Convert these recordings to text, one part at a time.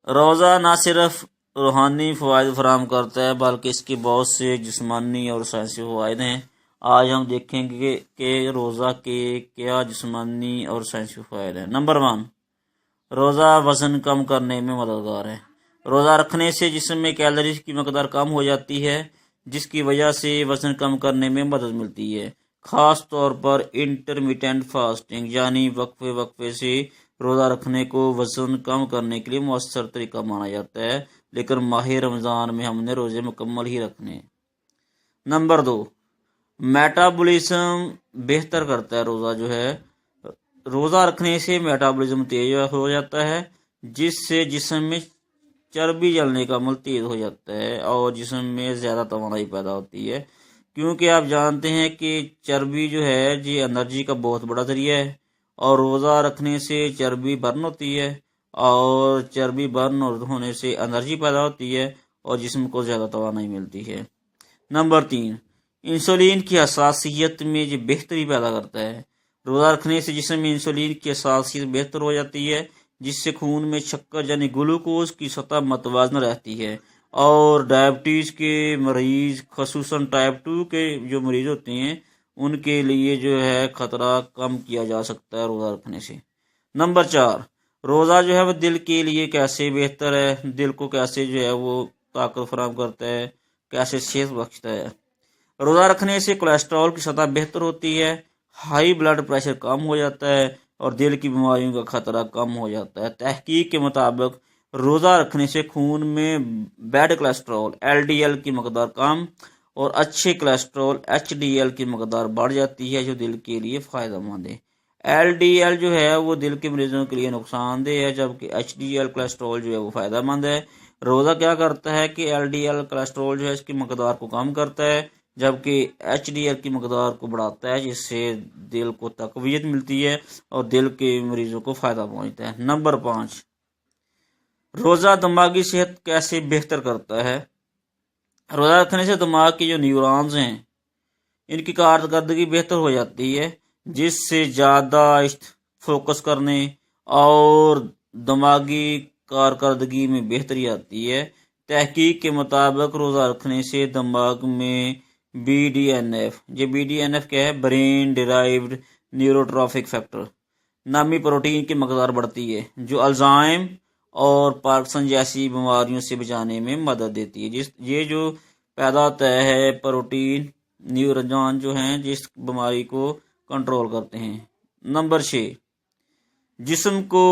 روزہ نہ صرف روحانی فوائد فراہم کرتا ہے بلکہ اس کے بہت سے جسمانی اور سائنسی فوائد ہیں۔ آج ہم دیکھیں گے کہ روزہ کے کیا جسمانی اور سائنسی فوائد ہیں۔ نمبر 1، روزہ وزن کم کرنے میں مددگار ہے۔ روزہ رکھنے سے جسم میں کیلوریز کی مقدار کم ہو جاتی ہے، جس کی وجہ سے وزن کم کرنے میں مدد ملتی ہے۔ خاص طور پر انٹرمیٹنٹ فاسٹنگ یعنی وقفے وقفے سے روزہ رکھنے کو وزن کم کرنے کے لیے مؤثر طریقہ مانا جاتا ہے، لیکن ماہ رمضان میں ہم نے روزے مکمل ہی رکھنے ہیں۔ نمبر 2، میٹابولزم بہتر کرتا ہے۔ روزہ رکھنے سے میٹابولزم تیز ہو جاتا ہے، جس سے جسم میں چربی جلنے کا عمل تیز ہو جاتا ہے اور جسم میں زیادہ توانائی پیدا ہوتی ہے، کیونکہ آپ جانتے ہیں کہ چربی یہ انرجی کا بہت بڑا ذریعہ ہے، اور روزہ رکھنے سے چربی برن ہوتی ہے، اور چربی برن ہونے سے انرجی پیدا ہوتی ہے اور جسم کو زیادہ توانائی ملتی ہے۔ نمبر 3، انسولین کی حساسیت میں یہ بہتری پیدا کرتا ہے۔ روزہ رکھنے سے جسم میں انسولین کی حساسیت بہتر ہو جاتی ہے، جس سے خون میں شکر یعنی گلوکوز کی سطح متوازن رہتی ہے، اور ڈائبٹیز کے مریض خصوصاً ٹائپ 2 کے جو مریض ہوتے ہیں ان کے لیے خطرہ کم کیا جا سکتا ہے روزہ رکھنے سے۔ نمبر 4، روزہ وہ دل کے لیے کیسے بہتر ہے، دل کو کیسے وہ طاقت فراہم کرتا ہے، کیسے صحت بخشتا ہے۔ روزہ رکھنے سے کولیسٹرول کی سطح بہتر ہوتی ہے، ہائی بلڈ پریشر کم ہو جاتا ہے اور دل کی بیماریوں کا خطرہ کم ہو جاتا ہے۔ تحقیق کے مطابق روزہ رکھنے سے خون میں بیڈ کولیسٹرول LDL کی مقدار کم اور اچھے کولیسٹرول HDL کی مقدار بڑھ جاتی ہے، جو دل کے لیے فائدہ مند ہے۔ LDL وہ دل کے مریضوں کے لیے نقصان دہ ہے، جبکہ HDL کولیسٹرول وہ فائدہ مند ہے۔ روزہ کیا کرتا ہے کہ LDL کولیسٹرول اس کی مقدار کو کم کرتا ہے، جبکہ HDL کی مقدار کو بڑھاتا ہے، جس سے دل کو تقویت ملتی ہے اور دل کے مریضوں کو فائدہ پہنچتا ہے۔ نمبر 5، روزہ دماغی صحت کیسے بہتر کرتا ہے۔ روزہ رکھنے سے دماغ کی جو نیورونز ہیں ان کی کارکردگی بہتر ہو جاتی ہے، جس سے یادداشت، فوکس کرنے اور دماغی کارکردگی میں بہتری آتی ہے۔ تحقیق کے مطابق روزہ رکھنے سے دماغ میں BDNF کیا ہے، برین ڈیرائیوڈ نیوروٹرافک فیکٹر نامی پروٹین کی مقدار بڑھتی ہے، جو الزائم اور پارکنسن جیسی بیماریوں سے بچانے میں مدد دیتی ہے۔ یہ جو پیدا ہوتا ہے پروٹین نیورون ہیں جس بیماری کو کنٹرول کرتے ہیں۔ نمبر 6، جسم کو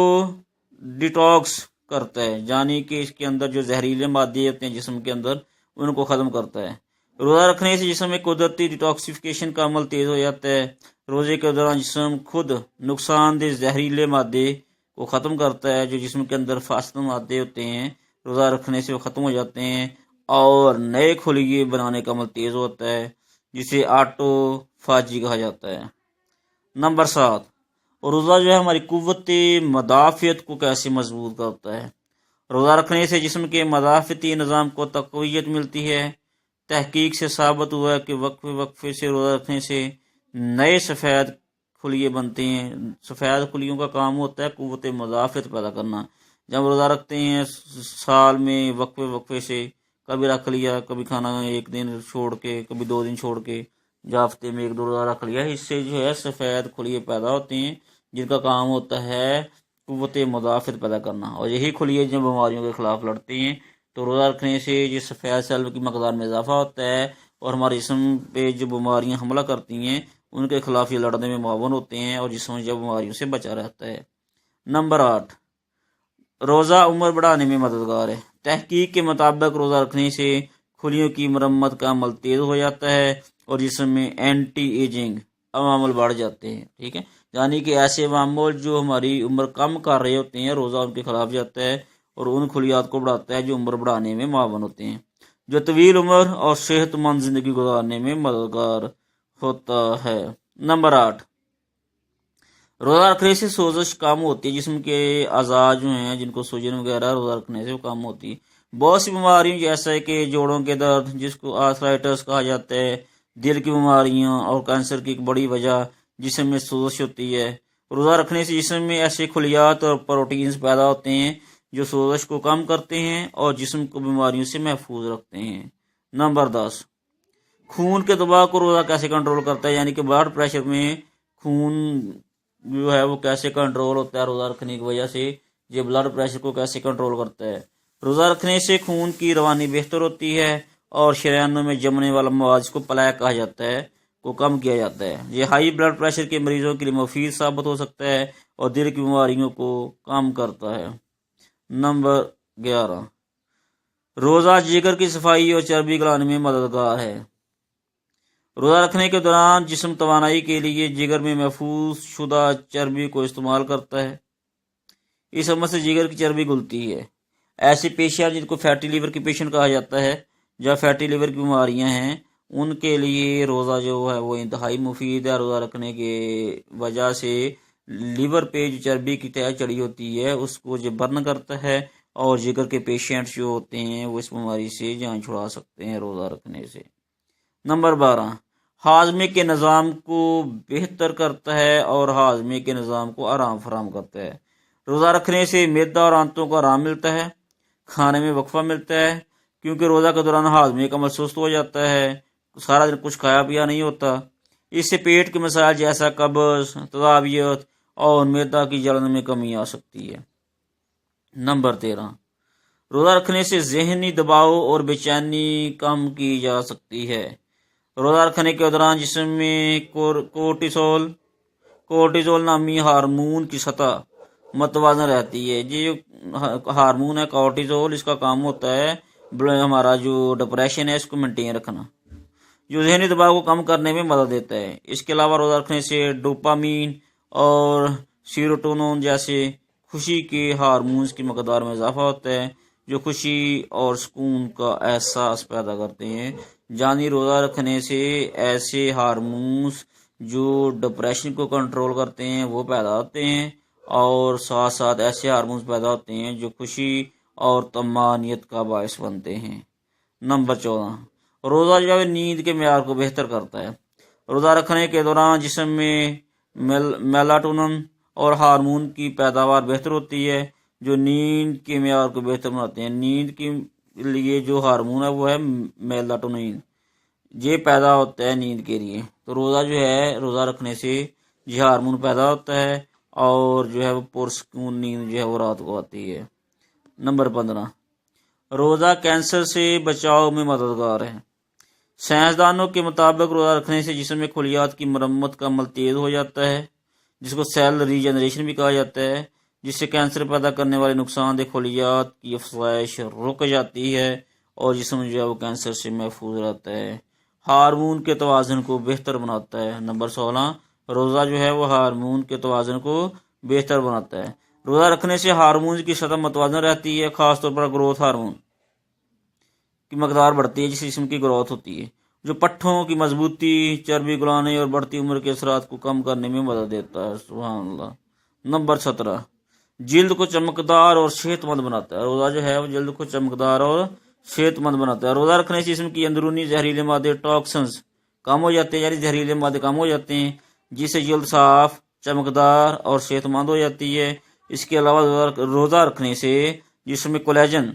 ڈیٹاکس کرتا ہے، یعنی کہ اس کے اندر جو زہریلے مادے ہوتے ہیں جسم کے اندر ان کو ختم کرتا ہے۔ روزہ رکھنے سے جسم میں قدرتی ڈیٹاکسیفیکیشن کا عمل تیز ہو جاتا ہے۔ روزے کے دوران جسم خود نقصان دہ زہریلے مادے کو ختم کرتا ہے، جو جسم کے اندر فاسد مادے ہوتے ہیں، روزہ رکھنے سے وہ ختم ہو جاتے ہیں اور نئے خلیے بنانے کا عمل تیز ہوتا ہے، جسے آٹو فاجی کہا جاتا ہے۔ نمبر 7، روزہ ہماری قوت مدافعت کو کیسے مضبوط کرتا ہے۔ روزہ رکھنے سے جسم کے مدافعتی نظام کو تقویت ملتی ہے۔ تحقیق سے ثابت ہوا ہے کہ وقفے سے روزہ رکھنے سے نئے سفید خلیے بنتے ہیں۔ سفید خلیوں کا کام ہوتا ہے قوت مدافعت پیدا کرنا۔ جب روزہ رکھتے ہیں سال میں وقفے سے، کبھی رکھ لیا، کبھی کھانا ایک دن چھوڑ کے، کبھی 2 دن چھوڑ کے، یا ہفتے میں 1-2 روزہ رکھ لیا، اس سے سفید خلیے پیدا ہوتے ہیں، جن کا کام ہوتا ہے قوت مدافعت پیدا کرنا، اور یہی خلیے جو بیماریوں کے خلاف لڑتے ہیں۔ تو روزہ رکھنے سے یہ سفید سیل کی مقدار میں اضافہ ہوتا ہے اور ہمارے جسم پہ جو بیماریاں حملہ کرتی ہیں ان کے خلاف یہ لڑنے میں معاون ہوتے ہیں اور جسم جب بیماریوں سے بچا رہتا ہے۔ نمبر 8، روزہ عمر بڑھانے میں مددگار ہے۔ تحقیق کے مطابق روزہ رکھنے سے خلیوں کی مرمت کا عمل تیز ہو جاتا ہے اور جسم میں اینٹی ایجنگ عوامل بڑھ جاتے ہیں، ٹھیک ہے، یعنی کہ ایسے عوامل جو ہماری عمر کم کر رہے ہوتے ہیں، روزہ ان کے خلاف جاتا ہے اور ان خلیات کو بڑھاتا ہے جو عمر بڑھانے میں معاون ہوتے ہیں، جو طویل عمر اور صحت مند زندگی گزارنے میں مددگار ہوتا ہے۔ نمبر 8، روزہ رکھنے سے سوزش کم ہوتی ہے۔ جسم کے اعضاء جن کو سوجن وغیرہ روزہ رکھنے سے وہ کم ہوتی ہے۔ بہت سی بیماریوں جیسے کہ جوڑوں کے درد جس کو آرتھرائٹس کہا جاتا ہے، دل کی بیماریاں اور کینسر کی ایک بڑی وجہ جسم میں سوزش ہوتی ہے۔ روزہ رکھنے سے جسم میں ایسے خلیات اور پروٹینز پیدا ہوتے ہیں جو سوزش کو کم کرتے ہیں اور جسم کو بیماریوں سے محفوظ رکھتے ہیں۔ نمبر 10، خون کے دباؤ کو روزہ کیسے کنٹرول کرتا ہے، یعنی کہ بلڈ پریشر میں خون جو ہے وہ کیسے کنٹرول ہوتا ہے روزہ رکھنے کی وجہ سے، یہ بلڈ پریشر کو کیسے کنٹرول کرتا ہے۔ روزہ رکھنے سے خون کی روانی بہتر ہوتی ہے اور شریانوں میں جمنے والا مواد، جس کو پلیک کہا جاتا ہے، کو کم کیا جاتا ہے۔ یہ ہائی بلڈ پریشر کے مریضوں کے لیے مفید ثابت ہو سکتا ہے اور دل کی بیماریوں کو کم کرتا ہے۔ نمبر 11، روزہ جگر کی صفائی اور چربی گلانے میں مددگار ہے۔ روزہ رکھنے کے دوران جسم توانائی کے لیے جگر میں محفوظ شدہ چربی کو استعمال کرتا ہے۔ اس عمل سے جگر کی چربی گلتی ہے۔ ایسے پیشیاں جن کو فیٹی لیور کی پیشنٹ کہا جاتا ہے، یا فیٹی لیور کی بیماریاں ہیں، ان کے لیے روزہ جو ہے وہ انتہائی مفید ہے۔ روزہ رکھنے کے وجہ سے لیور پہ جو چربی کی تہ چڑھی ہوتی ہے اس کو جو برن کرتا ہے، اور جگر کے پیشنٹ جو ہوتے ہیں وہ اس بیماری سے جان چھڑا سکتے ہیں روزہ رکھنے سے۔ نمبر 12، ہاضمے کے نظام کو بہتر کرتا ہے اور ہاضمے کے نظام کو آرام فراہم کرتا ہے۔ روزہ رکھنے سے معدہ اور آنتوں کو آرام ملتا ہے، کھانے میں وقفہ ملتا ہے، کیونکہ روزہ کے دوران ہاضمے کا عمل سست ہو جاتا ہے، سارا دن کچھ کھایا پیا نہیں ہوتا۔ اس سے پیٹ کے مسائل جیسا قبض، تذابیت اور معدہ کی جلن میں کمی آ سکتی ہے۔ نمبر 13، روزہ رکھنے سے ذہنی دباؤ اور بے چینی کم کی جا سکتی ہے۔ روزہ رکھنے کے دوران جسم میں کورٹیزول نامی ہارمون کی سطح متوازن رہتی ہے۔ یہ جو ہارمون ہے کورٹیزول، اس کا کام ہوتا ہے ہمارا جو ڈپریشن ہے اس کو مینٹین رکھنا، جو ذہنی دباؤ کو کم کرنے میں مدد دیتا ہے۔ اس کے علاوہ روزہ رکھنے سے ڈوپامین اور سیروٹونین جیسے خوشی کے ہارمونز کی مقدار میں اضافہ ہوتا ہے، جو خوشی اور سکون کا احساس پیدا کرتے ہیں۔ یعنی روزہ رکھنے سے ایسے ہارمونز جو ڈپریشن کو کنٹرول کرتے ہیں وہ پیدا ہوتے ہیں، اور ساتھ ساتھ ایسے ہارمونز پیدا ہوتے ہیں جو خوشی اور طمانینت کا باعث بنتے ہیں۔ نمبر 14، روزہ جو ہے نیند کے معیار کو بہتر کرتا ہے۔ روزہ رکھنے کے دوران جسم میں میلاٹونن اور ہارمون کی پیداوار بہتر ہوتی ہے، جو نیند کے معیار کو بہتر بناتے ہیں۔ نیند کے لیے جو ہارمون ہے وہ ہے میلاٹونن، یہ پیدا ہوتا ہے نیند کے لیے۔ تو روزہ جو ہے روزہ رکھنے سے یہ ہارمون پیدا ہوتا ہے اور جو ہے وہ پرسکون نیند جو ہے وہ رات کو آتی ہے۔ نمبر 15، روزہ کینسر سے بچاؤ میں مددگار ہے۔ سائنسدانوں کے مطابق روزہ رکھنے سے جسم میں خلیات کی مرمت کا عمل تیز ہو جاتا ہے، جس کو سیل ریجنریشن بھی کہا جاتا ہے، جس سے کینسر پیدا کرنے والے نقصان دہ خلیات کی افزائش رک جاتی ہے اور جسم جو ہے وہ کینسر سے محفوظ رہتا ہے۔ ہارمون کے توازن کو بہتر بناتا ہے۔ نمبر 16، روزہ جو ہے وہ ہارمون کے توازن کو بہتر بناتا ہے۔ روزہ رکھنے سے ہارمون کی سطح متوازن رہتی ہے، خاص طور پر گروتھ ہارمون کی مقدار بڑھتی ہے، جس سے جسم کی گروتھ ہوتی ہے، جو پٹھوں کی مضبوطی، چربی گلانے اور بڑھتی عمر کے اثرات کو کم کرنے میں مدد دیتا ہے۔ سبحان اللہ۔ نمبر 17، جلد کو چمکدار اور صحت مند بناتا ہے۔ روزہ جو ہے وہ جلد کو چمکدار اور صحت مند بناتا ہے۔ روزہ رکھنے سے جسم کی اندرونی زہریلے مادے ٹاکسنز کم ہو جاتے ہیں، یعنی زہریلے مادے کم ہو جاتے ہیں، جس سے جلد صاف، چمکدار اور صحت مند ہو جاتی ہے۔ اس کے علاوہ روزہ رکھنے سے جسم میں کولیجن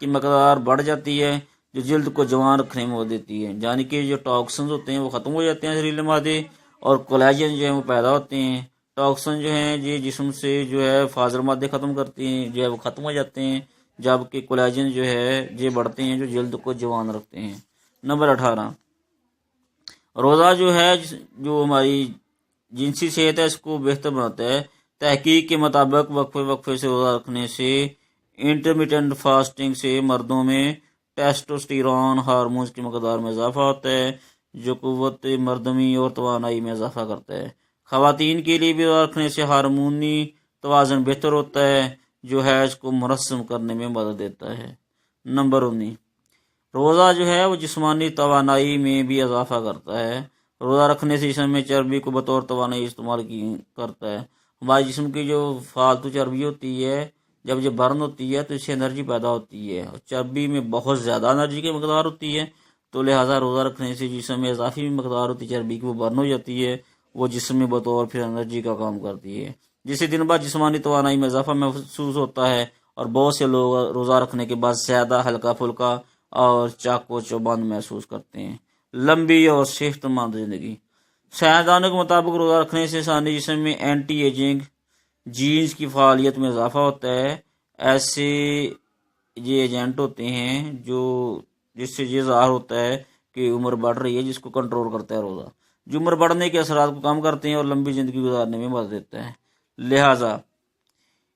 کی مقدار بڑھ جاتی ہے، جو جلد کو جوان رکھنے میں مدد دیتی ہے۔ یعنی کہ جو ٹاکسنز ہوتے ہیں وہ ختم ہو جاتے ہیں، زہریلے مادے، اور کولیجن جو ہے وہ پیدا ہوتے ہیں۔ ٹاکسن جو ہیں یہ جسم سے جو ہے فاضل مادے ختم کرتے ہیں، جو ہے وہ ختم ہو جاتے ہیں، جبکہ کولیجن جو ہے یہ بڑھتے ہیں، جو جلد کو جوان رکھتے ہیں۔ نمبر 18، روزہ جو ہے جو ہماری جنسی صحت ہے اس کو بہتر بناتا ہے۔ تحقیق کے مطابق وقفے سے روزہ رکھنے سے، انٹرمیٹنٹ فاسٹنگ سے مردوں میں ٹیسٹوسٹیرون ہارمونز کی مقدار میں اضافہ ہوتا ہے، جو قوت مردمی اور توانائی میں اضافہ کرتا ہے۔ خواتین کے لیے بھی روزہ رکھنے سے ہارمونی توازن بہتر ہوتا ہے، جو حیض کو منظم کرنے میں مدد دیتا ہے۔ نمبر 19، روزہ جو ہے وہ جسمانی توانائی میں بھی اضافہ کرتا ہے۔ روزہ رکھنے سے جسم میں چربی کو بطور توانائی استعمال کرتا ہے۔ ہمارے جسم کی جو فالتو چربی ہوتی ہے، جب یہ برن ہوتی ہے تو اس سے انرجی پیدا ہوتی ہے، اور چربی میں بہت زیادہ انرجی کی مقدار ہوتی ہے، تو لہٰذا روزہ رکھنے سے جسم میں اضافی مقدار ہوتی ہے چربی کی، وہ برن ہو جاتی ہے، وہ جسم میں بطور پھر انرجی کا کام کرتی ہے، جس سے دن بعد جسمانی توانائی میں اضافہ محسوس ہوتا ہے اور بہت سے لوگ روزہ رکھنے کے بعد زیادہ ہلکا پھلکا اور چاق و چوبند محسوس کرتے ہیں۔ لمبی اور صحت مند زندگی۔ سائنسدانوں کے مطابق روزہ رکھنے سے انسانی جسم میں اینٹی ایجنگ جینز کی فعالیت میں اضافہ ہوتا ہے۔ ایسے یہ ایجنٹ ہوتے ہیں جس سے یہ ظاہر ہوتا ہے کہ عمر بڑھ رہی ہے، جس کو کنٹرول کرتا ہے روزہ، جو عمر بڑھنے کے اثرات کو کم کرتے ہیں اور لمبی زندگی گزارنے میں مدد دیتا ہے۔ لہٰذا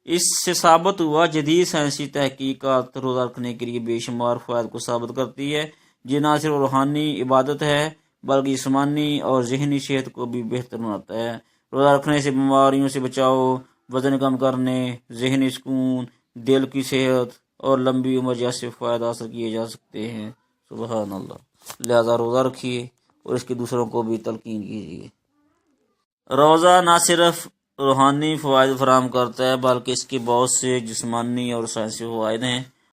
اس سے ثابت ہوا جدید سائنسی تحقیقات روزہ رکھنے کے لیے بے شمار فوائد کو ثابت کرتی ہے۔ یہ نہ صرف روحانی عبادت ہے بلکہ جسمانی اور ذہنی صحت کو بھی بہتر بناتا ہے۔ روزہ رکھنے سے بیماریوں سے بچاؤ، وزن کم کرنے، ذہنی سکون، دل کی صحت اور لمبی عمر جیسے فوائد حاصل کیے جا سکتے ہیں۔ سبحان اللہ۔ لہذا روزہ رکھیے اور اس کے دوسروں کو بھی تلقین کیجیے۔ روزہ نہ صرف روحانی فوائد فراہم کرتا ہے بلکہ اس کے بہت سے جسمانی اور سائنسی فوائد ہیں۔